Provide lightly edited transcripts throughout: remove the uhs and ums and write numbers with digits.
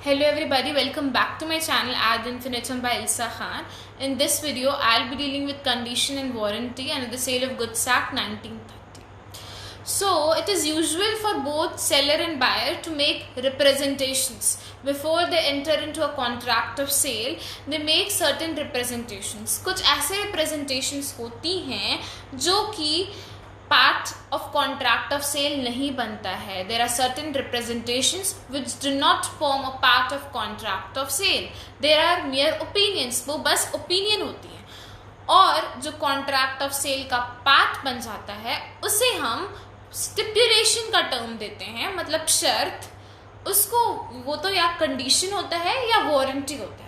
Hello everybody, welcome back to my channel Ad Infinitum by Ilsa Khan. In this video, I'll be dealing with condition and warranty under the Sale of Goods Act 1930. So, it is usual for both seller and buyer to make representations. Before they enter into a contract of sale, they make certain representations. कुछ ऐसे representations होती हैं जो कि part of contract of sale नहीं बनता है. There are certain representations which do not form a part of contract of sale. There are mere opinions. वो बस opinion होती है. और जो contract of sale का part बन जाता है उसे हम stipulation का term देते हैं, मतलब शर्त. उसको वो तो या condition होता है या warranty होता है.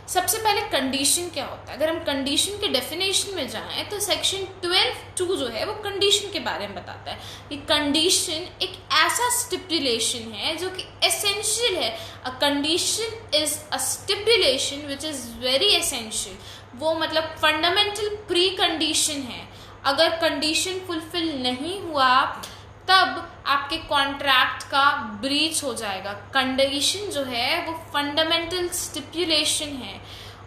सबसे पहले कंडीशन क्या होता है. अगर हम कंडीशन के डेफिनेशन में जाएं तो सेक्शन 12(2) जो है वो कंडीशन के बारे में बताता है कि कंडीशन एक ऐसा स्टिपुलेशन है जो कि एसेंशियल है. A condition is a stipulation which is very essential. वो मतलब फंडामेंटल प्री कंडीशन है. अगर कंडीशन फुलफिल नहीं हुआ तब आपके कॉन्ट्रैक्ट का ब्रीच हो जाएगा. कंडीशन जो है वो फंडामेंटल स्टिपुलेशन है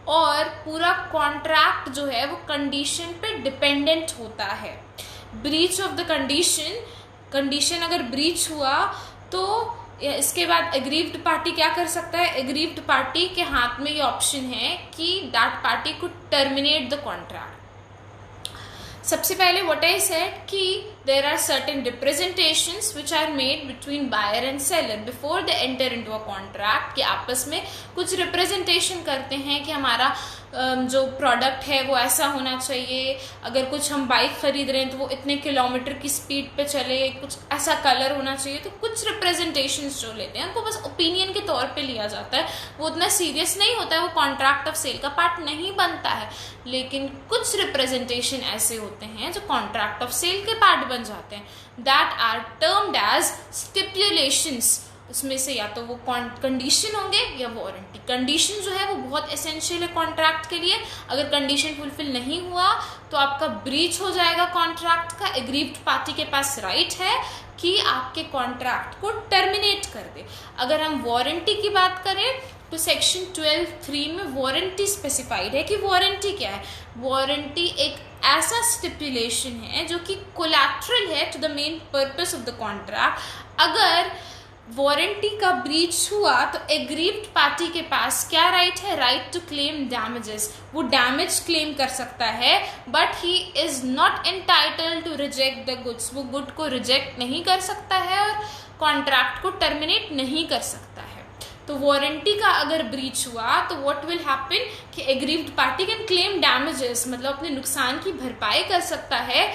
और पूरा कॉन्ट्रैक्ट जो है वो कंडीशन पे डिपेंडेंट होता है. ब्रीच ऑफ द कंडीशन अगर ब्रीच हुआ तो इसके बाद एग्रीव्ड पार्टी क्या कर सकता है. एग्रीव्ड पार्टी के हाथ में ये ऑप्शन है कि that party could terminate the contract. सबसे पहले व्हाट आई सेड कि there are certain representations which are made between buyer and seller before they enter into a contract. कि आपस में कुछ रिप्रेजेंटेशन करते हैं कि हमारा जो प्रोडक्ट है वो ऐसा होना चाहिए. अगर कुछ हम बाइक खरीद रहे हैं तो वो इतने किलोमीटर की स्पीड पे चले, कुछ ऐसा कलर होना चाहिए. तो कुछ रिप्रेजेंटेशंस जो लेते हैं उनको बस ओपिनियन के तौर पे लिया जाता है. वो उतना सीरियस नहीं होता है, वो कॉन्ट्रैक्ट ऑफ सेल का पार्ट नहीं बनता है. लेकिन कुछ रिप्रेजेंटेशन ऐसे होते हैं जो कॉन्ट्रैक्ट ऑफ सेल के पार्ट बन जाते हैं. That are termed as stipulations. उसमें से या तो वो कंडीशन होंगे या वारंटी. कंडीशन जो है वो बहुत एसेंशियल है कॉन्ट्रैक्ट के लिए. अगर कंडीशन फुलफिल नहीं हुआ तो आपका ब्रीच हो जाएगा कॉन्ट्रैक्ट का. एग्रीव्ड पार्टी के पास राइट है कि आपके कॉन्ट्रैक्ट को टर्मिनेट कर दे. अगर हम वारंटी की बात करें तो सेक्शन 12(3) में वारंटी स्पेसिफाइड है कि वारंटी क्या है. वारंटी एक ऐसा स्टिपुलेशन है जो कि कोलैटरल है to the main purpose of the contract. अगर वारंटी का ब्रीच हुआ तो एग्रीव्ड पार्टी के पास क्या राइट है. Right to claim damages. वो डैमेज क्लेम कर सकता है but he is not entitled to reject the goods. वो गुड को रिजेक्ट नहीं कर सकता है और कॉन्ट्रैक्ट को टर्मिनेट नहीं कर सकता है. तो वारंटी का अगर ब्रीच हुआ तो व्हाट विल हैपन कि aggrieved party can claim damages, मतलब अपने नुकसान की भरपाई कर सकता है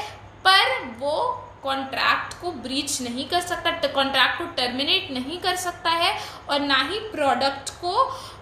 पर वो कॉन्ट्रैक्ट को ब्रीच नहीं कर सकता, कॉन्ट्रैक्ट को टर्मिनेट नहीं कर सकता है और ना ही प्रोडक्ट को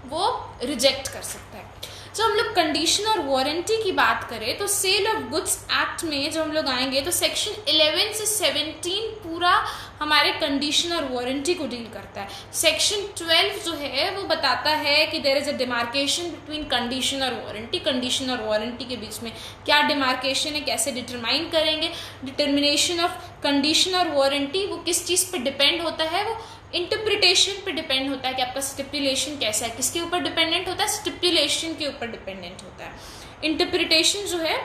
वो रिजेक्ट कर सकता है. जब हम लोग कंडीशन और वारंटी की बात करें तो सेल ऑफ गुड्स एक्ट में जब हम लोग आएंगे तो सेक्शन 11 से 17 पूरा हमारे कंडीशन और वारंटी को डील करता है. सेक्शन 12 जो है वो बताता है कि there is a demarcation between condition और वारंटी. कंडीशन और वारंटी के बीच में क्या डिमार्केशन है, कैसे डिटरमाइन करेंगे. डिटर्मिनेशन ऑफ कंडीशन और वारंटी वो किस चीज़ पे डिपेंड होता है. वो इंटरप्रिटेशन पे डिपेंड होता है कि आपका स्टिपुलेशन कैसा है. किसके ऊपर डिपेंडेंट होता है. स्टिपुलेशन के ऊपर डिपेंडेंट होता है. इंटरप्रिटेशन जो है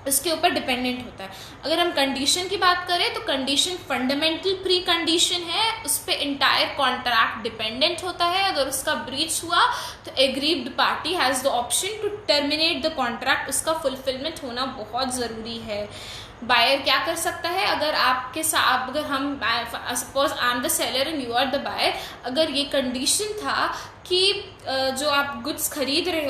उसके ऊपर डिपेंडेंट होता है. अगर हम कंडीशन की बात करें तो कंडीशन फंडामेंटल प्री कंडीशन है. उस पर इंटायर कॉन्ट्रैक्ट डिपेंडेंट होता है. अगर उसका ब्रीच हुआ तो aggrieved party has the option to terminate the contract. उसका फुलफिलमेंट होना बहुत ज़रूरी है. बायर क्या कर सकता है. अगर आपके साथ अगर हम suppose I am the seller and you are the buyer, अगर ये कंडीशन था कि जो आप गुड्स खरीद रहे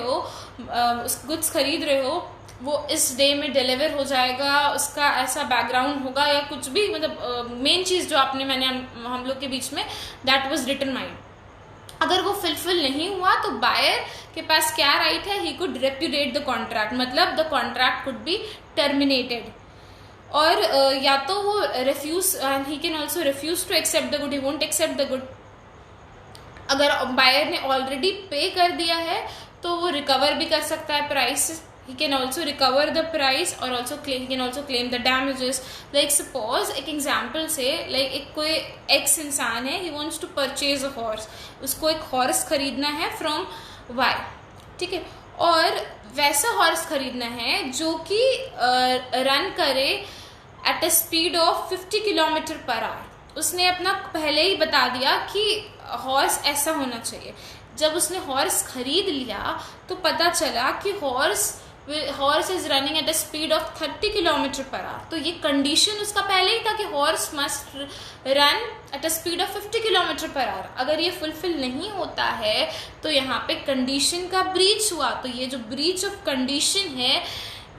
हो वो इस डे में डिलीवर हो जाएगा, उसका ऐसा बैकग्राउंड होगा या कुछ भी, मतलब मेन चीज़ जो हम लोग के बीच में दैट वाज डिटरमाइंड. अगर वो फुलफिल नहीं हुआ तो बायर के पास क्या राइट है. He could repudiate the contract, मतलब the contract could be terminated. और या तो वो he can also refuse to accept the good. He won't accept the good. अगर बायर ने ऑलरेडी पे कर दिया है तो वो रिकवर भी कर सकता है price, he can also recover the price or also he can also claim the damages. Like suppose एक example से like एक कोई X इंसान है, he wants to purchase a horse, उसको एक horse खरीदना है from Y, ठीक है, और वैसा horse खरीदना है जो कि रन करे at a speed of 50 kilometre per hour. उसने अपना पहले ही बता दिया कि हॉर्स ऐसा होना चाहिए. जब उसने हॉर्स खरीद लिया तो पता चला कि horse is running at a speed of 30 kilometre per hour. तो ये कंडीशन उसका पहले ही था कि horse must run at a speed of 50 kilometre per hour. अगर ये फुलफिल नहीं होता है तो यहाँ पे कंडीशन का ब्रीच हुआ. तो ये जो ब्रीच ऑफ कंडीशन है,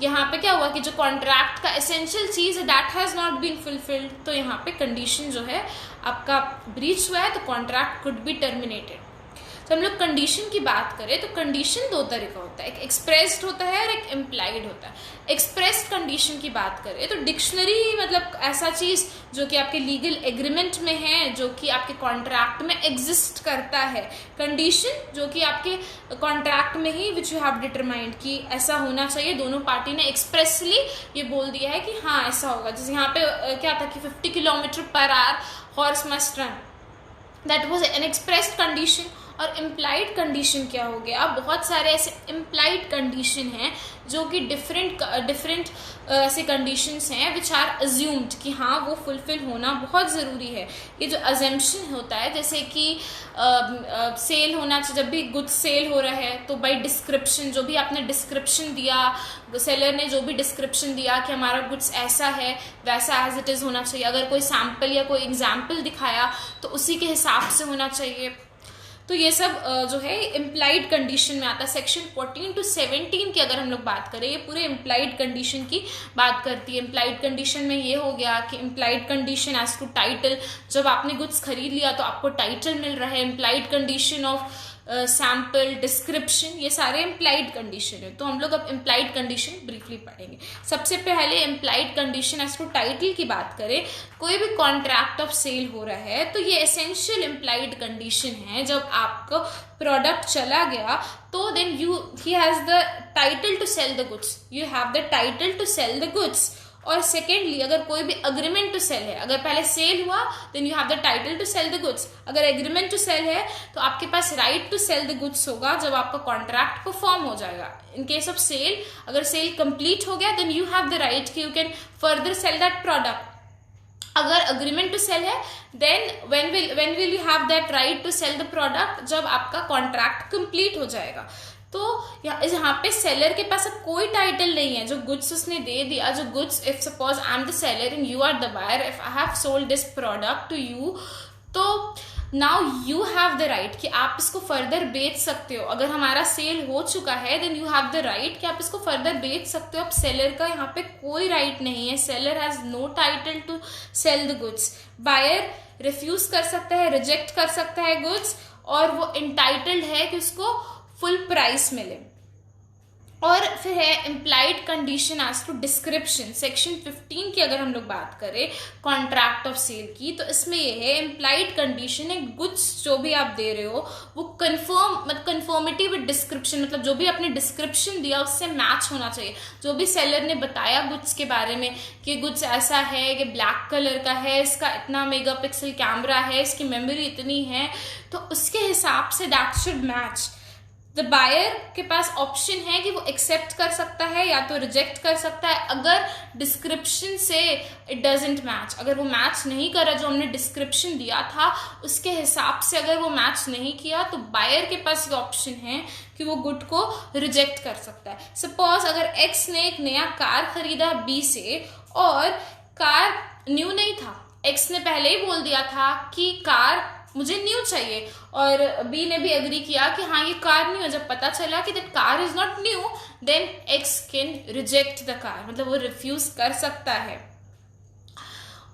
यहाँ पे क्या हुआ कि जो कॉन्ट्रैक्ट का एसेंशियल चीज है that has not been fulfilled. तो यहाँ पे कंडीशन जो है आपका ब्रीच हुआ है, तो कॉन्ट्रैक्ट कुड बी टर्मिनेटेड. तो हम लोग कंडीशन की बात करें तो कंडीशन दो तरह का होता है, एक एक्सप्रेस्ड होता है और एक इम्प्लाइड होता है. एक्सप्रेस्ड कंडीशन की बात करें तो डिक्शनरी मतलब ऐसा चीज जो कि आपके लीगल एग्रीमेंट में है, जो कि आपके कॉन्ट्रैक्ट में एग्जिस्ट करता है. कंडीशन जो कि आपके कॉन्ट्रैक्ट में ही विच यू हैव डिटरमाइंड कि ऐसा होना चाहिए, दोनों पार्टी ने एक्सप्रेसली ये बोल दिया है कि हाँ ऐसा होगा. जैसे यहाँ पे क्या था कि 50 kilometre per hour horse must run, that was an expressed condition. और इम्प्लाइड कंडीशन क्या हो गया, बहुत सारे ऐसे इम्प्लाइड कंडीशन हैं जो कि डिफरेंट ऐसे कंडीशंस हैं विच आर अज्यूम्ड कि हाँ वो फुलफिल होना बहुत ज़रूरी है. ये जो अजम्पशन होता है, जैसे कि सेल होना चाहिए, जब भी गुड्स सेल हो रहा है तो बाय डिस्क्रिप्शन, जो भी आपने डिस्क्रिप्शन दिया, सेलर ने जो भी डिस्क्रिप्शन दिया कि हमारा गुड्स ऐसा है वैसा एज इट इज़ होना चाहिए. अगर कोई सैम्पल या कोई एग्जाम्पल दिखाया तो उसी के हिसाब से होना चाहिए. तो ये सब जो है इम्प्लाइड कंडीशन में आता है. सेक्शन 14 to 17 की अगर हम लोग बात करें, ये पूरे इम्प्लाइड कंडीशन की बात करती है. इम्प्लाइड कंडीशन में ये हो गया कि implied condition as to title, जब आपने गुड्स खरीद लिया तो आपको टाइटल मिल रहा है. Implied condition of sample, description, ये सारे इम्प्लाइड कंडीशन है. तो हम लोग अब इम्प्लाइड कंडीशन ब्रीफली पढ़ेंगे. सबसे पहले implied condition as to title की बात करें, कोई भी कॉन्ट्रैक्ट ऑफ सेल हो रहा है तो ये एसेंशियल इम्प्लाइड कंडीशन है. जब आपको प्रोडक्ट चला गया तो then he has the title to sell the goods, you have the title to sell the goods. और सेकेंडली अगर कोई भी अग्रीमेंट टू सेल है, अगर पहले सेल हुआ then you have the title to sell the goods. अगर agreement to sell है तो आपके पास right to sell the goods होगा जब आपका कॉन्ट्रैक्ट परफॉर्म हो जाएगा. इन केस ऑफ सेल, अगर सेल कंप्लीट हो गया then you have the right कि you can further sell that product. अगर अग्रीमेंट टू सेल है then when will you have that right to sell the product, जब आपका contract complete हो जाएगा. तो यहाँ पे सेलर के पास अब कोई टाइटल नहीं है. जो गुड्स उसने दे दिया, जो goods, if suppose I am the seller and you are the buyer, if I have sold this product to you, तो now you have the right कि आप इसको फर्दर बेच सकते हो. अगर हमारा सेल हो चुका है then you have the right कि आप इसको फर्दर बेच सकते हो. अब सेलर का यहाँ पे कोई राइट नहीं है. Seller has no title to sell the goods. Buyer refuse कर सकता है, रिजेक्ट कर सकता है गुड्स, और वो इंटाइटल्ड है कि उसको फुल प्राइस मिले. और फिर है implied condition as to description. Section 15 की अगर हम लोग बात करें कॉन्ट्रैक्ट ऑफ सेल की, तो इसमें ये है इम्प्लाइड कंडीशन है गुड्स जो भी आप दे रहे हो वो कंफर्मिटी विद डिस्क्रिप्शन, मतलब जो भी आपने डिस्क्रिप्शन दिया उससे मैच होना चाहिए. जो भी सेलर ने बताया गुड्स के बारे में कि गुड्स ऐसा है कि ब्लैक कलर का है, इसका इतना मेगापिक्सल कैमरा है, इसकी मेमोरी इतनी है, तो उसके हिसाब से that should match. The buyer के पास ऑप्शन है कि वो एक्सेप्ट कर सकता है या तो रिजेक्ट कर सकता है. अगर डिस्क्रिप्शन से इट डजेंट मैच, अगर वो मैच नहीं करा जो हमने डिस्क्रिप्शन दिया था उसके हिसाब से, अगर वो मैच नहीं किया तो बायर के पास ये ऑप्शन है कि वो गुड को रिजेक्ट कर सकता है. सपोज अगर एक्स ने एक नया कार खरीदा बी से और कार न्यू नहीं था, एक्स ने पहले ही बोल दिया था कि कार मुझे न्यू चाहिए, और बी ने भी एग्री किया कि हाँ ये कार न्यू है. जब पता चला कि that car is not new then X can reject the car, मतलब वो रिफ्यूज कर सकता है.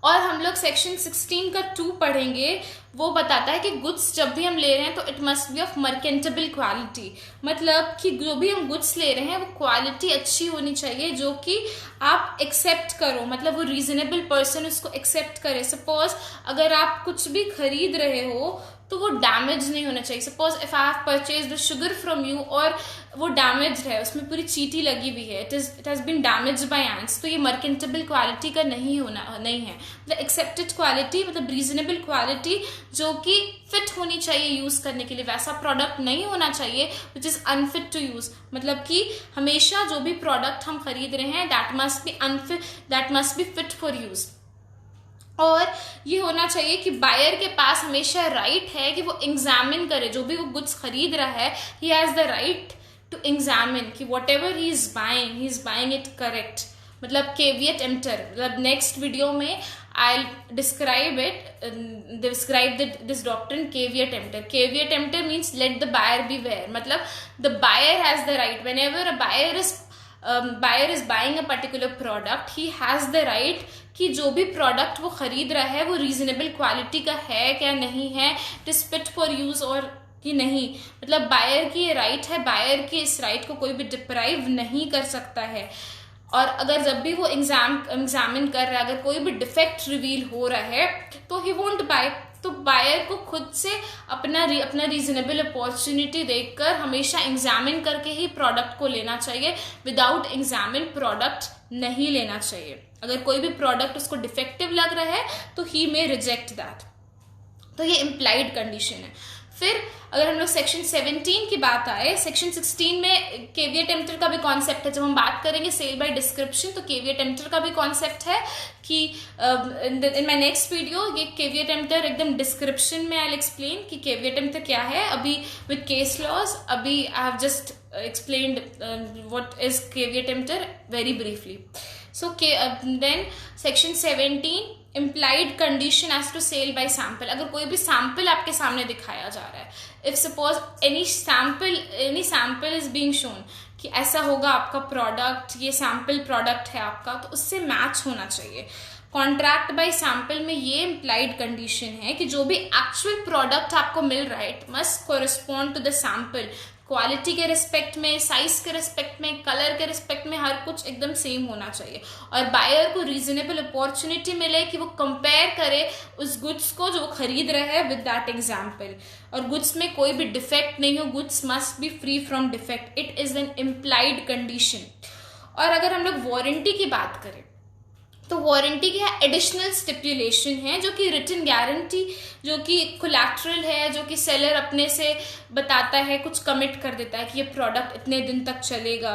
और हम लोग सेक्शन 16 का 2 पढ़ेंगे. वो बताता है कि गुड्स जब भी हम ले रहे हैं तो it must be of merchantable quality, मतलब कि जो भी हम गुड्स ले रहे हैं वो क्वालिटी अच्छी होनी चाहिए जो कि आप एक्सेप्ट करो, मतलब वो रीजनेबल पर्सन उसको एक्सेप्ट करे. सपोज अगर आप कुछ भी खरीद रहे हो तो वो डैमेज नहीं होना चाहिए. Suppose if I have purchase the sugar from you और वो डैमेज है, उसमें पूरी चींटी लगी हुई है, it has been damage by ants, तो ये मर्केंटेबल क्वालिटी का नहीं है. मतलब एक्सेप्टेड क्वालिटी, मतलब रीजनेबल क्वालिटी जो कि फिट होनी चाहिए यूज करने के लिए, वैसा प्रोडक्ट नहीं होना चाहिए which is unfit to use. मतलब कि हमेशा जो भी प्रोडक्ट हम खरीद रहे हैं that must be fit for use. और ये होना चाहिए कि बायर के पास हमेशा राइट है कि वो एग्जामिन करे, जो भी वो गुड्स खरीद रहा है, he has the right to examine कि whatever he is buying it correct. मतलब केवियट एम्प्टर, मतलब नेक्स्ट वीडियो में I'll describe this doctrine caveat emptor. Caveat emptor means let the buyer beware. मतलब the buyer has the right, whenever a buyer is buying a particular product, he has the right कि जो भी product वो खरीद रहा है वो reasonable quality का है क्या नहीं है, it is fit for use और कि नहीं. मतलब बायर की ये राइट है, बायर की इस राइट को कोई भी डिप्राइव नहीं कर सकता है. और अगर जब भी वो एग्जामिन कर रहा है, अगर कोई भी डिफेक्ट रिवील हो रहा है तो ही वोंट बाय. तो बायर को खुद से अपना रीजनेबल अपॉर्चुनिटी देखकर हमेशा एग्जामिन करके ही प्रोडक्ट को लेना चाहिए. विदाउट एग्जामिन प्रोडक्ट नहीं लेना चाहिए. अगर कोई भी प्रोडक्ट उसको डिफेक्टिव लग रहा है तो ही मे रिजेक्ट दैट. तो ये इम्प्लाइड कंडीशन है. फिर अगर हम लोग सेक्शन 17 की बात आए, सेक्शन 16 में केवियट एम्प्टर का भी कॉन्सेप्ट है. जब हम बात करेंगे सेल बाय डिस्क्रिप्शन तो केवियट एम्प्टर का भी कॉन्सेप्ट है कि इन माय नेक्स्ट वीडियो ये केवियट एम्प्टर एकदम डिस्क्रिप्शन में आई विल एक्सप्लेन कि केवियट एम्प्टर क्या है. अभी विद केस लॉज अभी I have just explained what is caveat emptor very briefly. So then section 17 implied condition as to sale by sample. अगर कोई भी sample आपके सामने दिखाया जा रहा है, if suppose any sample is being shown कि ऐसा होगा आपका प्रोडक्ट, ये सैम्पल प्रोडक्ट है आपका, तो उससे मैच होना चाहिए. कॉन्ट्रैक्ट बाय सैंपल में ये इम्प्लाइड कंडीशन है कि जो भी एक्चुअल प्रोडक्ट आपको मिल रहा है it must correspond to the sample. Quality के रिस्पेक्ट में, साइज के रिस्पेक्ट में, कलर के रिस्पेक्ट में हर कुछ एकदम सेम होना चाहिए. और बायर को रीजनेबल अपॉर्चुनिटी मिले कि वो कंपेयर करे उस गुड्स को जो वो खरीद रहा है विद दैट एग्जाम्पल. और गुड्स में कोई भी डिफेक्ट नहीं हो, goods must be free from defect. It is an implied condition. और अगर हम लोग वारंटी की बात करें तो वारंटी क्या है, एडिशनल स्टिपुलेशन है जो कि रिटन गारंटी, जो कि कोलैटरल है, जो कि सेलर अपने से बताता है, कुछ कमिट कर देता है कि ये प्रोडक्ट इतने दिन तक चलेगा.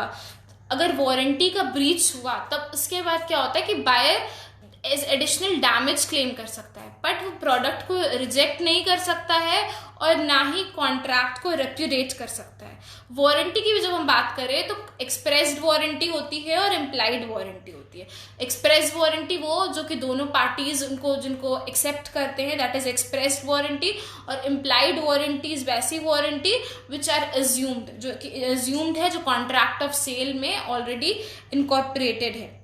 अगर वारंटी का ब्रीच हुआ तब उसके बाद क्या होता है कि buyer as additional damage claim कर सकता है, बट वो प्रोडक्ट को रिजेक्ट नहीं कर सकता है और ना ही कॉन्ट्रैक्ट को रेप्यूडेट कर सकता है. वारंटी की भी जब हम बात करें तो एक्सप्रेस्ड वारंटी होती है और इम्प्लाइड वारंटी होती है. एक्सप्रेस्ड वारंटी वो जो कि दोनों पार्टीज जिनको एक्सेप्ट करते हैं, दैट इज एक्सप्रेस्ड वारंटी. और इम्प्लाइड वारंटीज वैसी वारंटी विच आर अज्यूम्ड, जो कि अज्यूम्ड है, जो कॉन्ट्रैक्ट ऑफ सेल में ऑलरेडी इनकॉर्पोरेटेड है.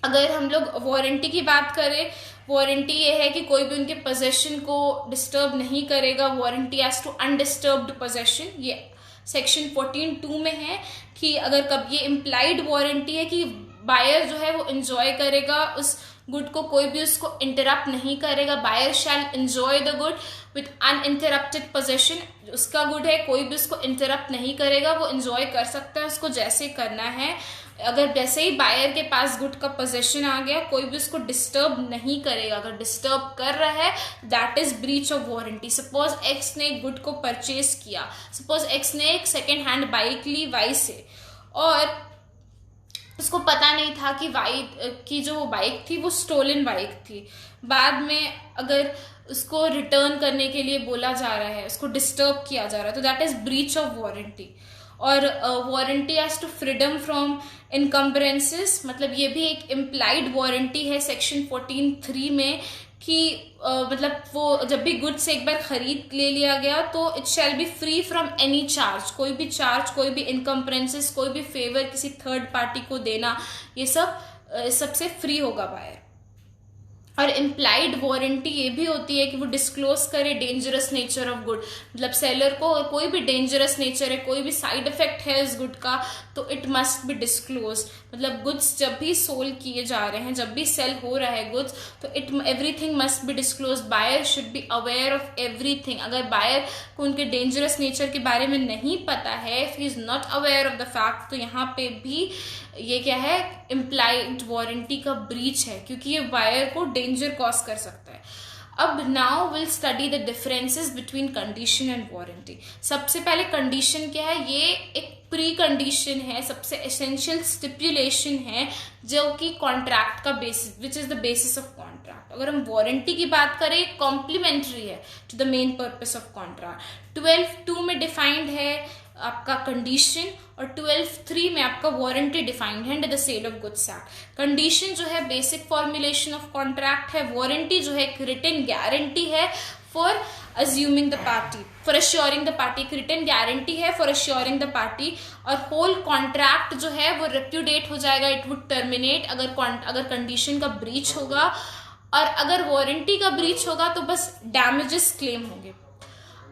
अगर हम लोग वारंटी की बात करें, वारंटी ये है कि कोई भी उनके पोजेशन को डिस्टर्ब नहीं करेगा. Warranty as to undisturbed possession, ये सेक्शन 14(2) में है कि अगर कब ये इम्प्लाइड वारंटी है कि बायर जो है वो एंजॉय करेगा उस गुड को, कोई भी उसको इंटरप्ट नहीं करेगा. Buyer shall enjoy the good with uninterrupted possession. उसका गुड है, कोई भी उसको इंटरप्ट नहीं करेगा, वो एंजॉय कर सकता है उसको जैसे करना है. अगर जैसे ही बायर के पास गुड का पोजेशन आ गया, कोई भी उसको डिस्टर्ब नहीं करेगा. अगर डिस्टर्ब कर रहा है that is breach of warranty. Suppose x ने गुड को परचेज किया, सपोज एक्स ने एक सेकेंड हैंड बाइक ली वाई से और उसको पता नहीं था कि वाई की जो बाइक थी वो स्टोलन बाइक थी. बाद में अगर उसको रिटर्न करने के लिए बोला जा रहा है, उसको डिस्टर्ब किया जा रहा है, तो that is breach of warranty. और warranty as to freedom from encumbrances, मतलब ये भी एक इम्प्लाइड वारंटी है सेक्शन 14(3) में कि मतलब वो जब भी गुड्स एक बार खरीद ले लिया गया तो it shall be free from any charge. कोई भी चार्ज, कोई भी इनकम्बरेंसेस, कोई भी फेवर किसी थर्ड पार्टी को देना, ये सब सबसे फ्री होगा बायर. और इम्प्लाइड वारंटी ये भी होती है कि वो डिस्क्लोज करे डेंजरस नेचर ऑफ गुड, मतलब सेलर को कोई भी डेंजरस नेचर है, कोई भी साइड इफेक्ट है इस गुड का, तो इट मस्ट बी डिस्क्लोज। मतलब गुड्स जब भी सोल किए जा रहे हैं, जब भी सेल हो रहा है गुड्स, तो it everything must be disclose. Buyer should be aware of everything. अगर बायर को उनके डेंजरस नेचर के बारे में नहीं पता है, if he is not aware of the fact, तो यहाँ पे भी ये क्या है, इम्प्लाइड वारंटी का ब्रीच है, क्योंकि ये बायर को डेंजर कॉज कर सकता है। अब now will study the differences between condition and warranty. सबसे पहले कंडीशन क्या है, ये एक प्री कंडीशन है, सबसे एसेंशियल स्टिपुलेशन है जो कि कॉन्ट्रैक्ट का basis, which is the basis of contract. अगर हम वारंटी की बात करें, कॉम्प्लीमेंट्री है to the main purpose of contract. 12(2) में डिफाइंड है आपका कंडीशन, और 12(3) में आपका वारंटी डिफाइंड है under the sale of goods act. Condition जो है बेसिक फॉर्मुलेशन ऑफ कॉन्ट्रैक्ट है, वारंटी जो है एक रिटन गारंटी है for assuming the party, for assuring the party. एक रिटन गारंटी है फॉर अश्योरिंग द पार्टी, और होल कॉन्ट्रैक्ट जो है वो रेप्यूडेट हो जाएगा, इट वुड टर्मिनेट अगर कंडीशन का ब्रीच होगा, और अगर वारंटी का ब्रीच होगा तो बस डैमेजेस क्लेम होंगे।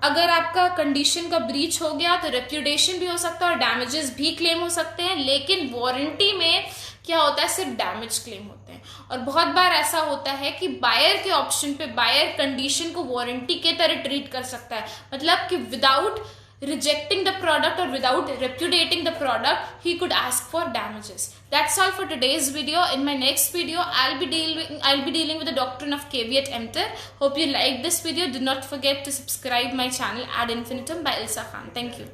अगर आपका कंडीशन का ब्रीच हो गया तो रेप्यूटेशन भी हो सकता है और डैमेजेस भी क्लेम हो सकते हैं, लेकिन वारंटी में क्या होता है, सिर्फ डैमेज क्लेम होते हैं। और बहुत बार ऐसा होता है कि बायर के ऑप्शन पे बायर कंडीशन को वारंटी के तरह ट्रीट कर सकता है, मतलब कि without rejecting the product or without repudiating the product, he could ask for damages. That's all for today's video. In my next video, I'll be dealing with the doctrine of caveat emptor. Hope you liked this video. Do not forget to subscribe my channel Ad Infinitum by Ilsa Khan. Thank you.